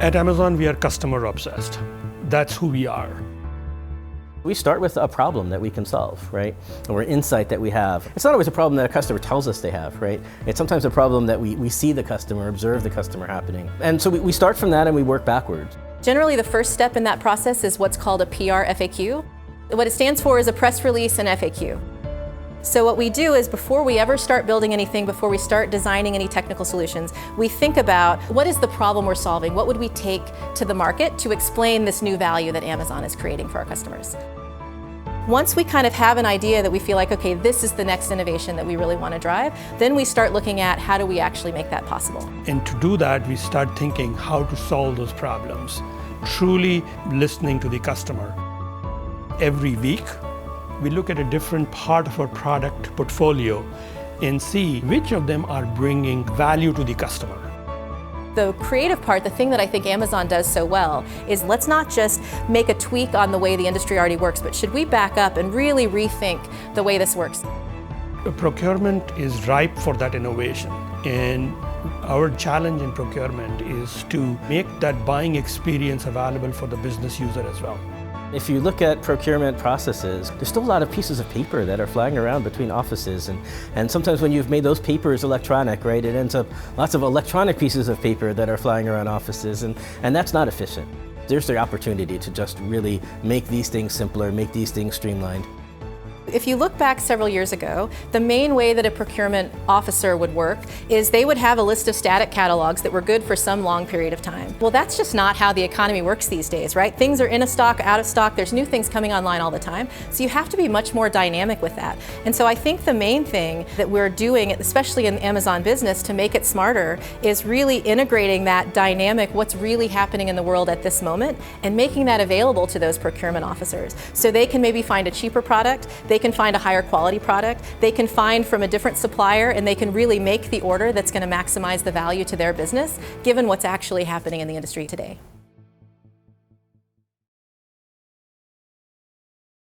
At Amazon, we are customer obsessed. That's who we are. We start with a problem that we can solve, right? Or an insight that we have. It's not always a problem that a customer tells us they have, right? It's sometimes a problem that we see the customer, observe the customer happening. And so we start from that and we work backwards. Generally, the first step in that process is what's called a PR FAQ. What it stands for is a press release and FAQ. So what we do is before we ever start building anything, before we start designing any technical solutions, we think about what is the problem we're solving? What would we take to the market to explain this new value that Amazon is creating for our customers? Once we kind of have an idea that we feel like, okay, this is the next innovation that we really want to drive, then we start looking at how do we actually make that possible. And to do that, we start thinking how to solve those problems, truly listening to the customer. Every week, we look at a different part of our product portfolio and see which of them are bringing value to the customer. The creative part, the thing that I think Amazon does so well, is let's not just make a tweak on the way the industry already works, but should we back up and really rethink the way this works? Procurement is ripe for that innovation, and our challenge in procurement is to make that buying experience available for the business user as well. If you look at procurement processes, there's still a lot of pieces of paper that are flying around between offices, and sometimes when you've made those papers electronic, right, it ends up lots of electronic pieces of paper that are flying around offices, and that's not efficient. There's the opportunity to just really make these things simpler, make these things streamlined. If you look back several years ago, the main way that a procurement officer would work is they would have a list of static catalogs that were good for some long period of time. Well, that's just not how the economy works these days, right? Things are in a stock, out of stock, there's new things coming online all the time. So you have to be much more dynamic with that. And so I think the main thing that we're doing, especially in Amazon Business, to make it smarter is really integrating that dynamic, what's really happening in the world at this moment, and making that available to those procurement officers. So they can maybe find a cheaper product, they can find a higher quality product, they can find from a different supplier, and they can really make the order that's going to maximize the value to their business, given what's actually happening in the industry today.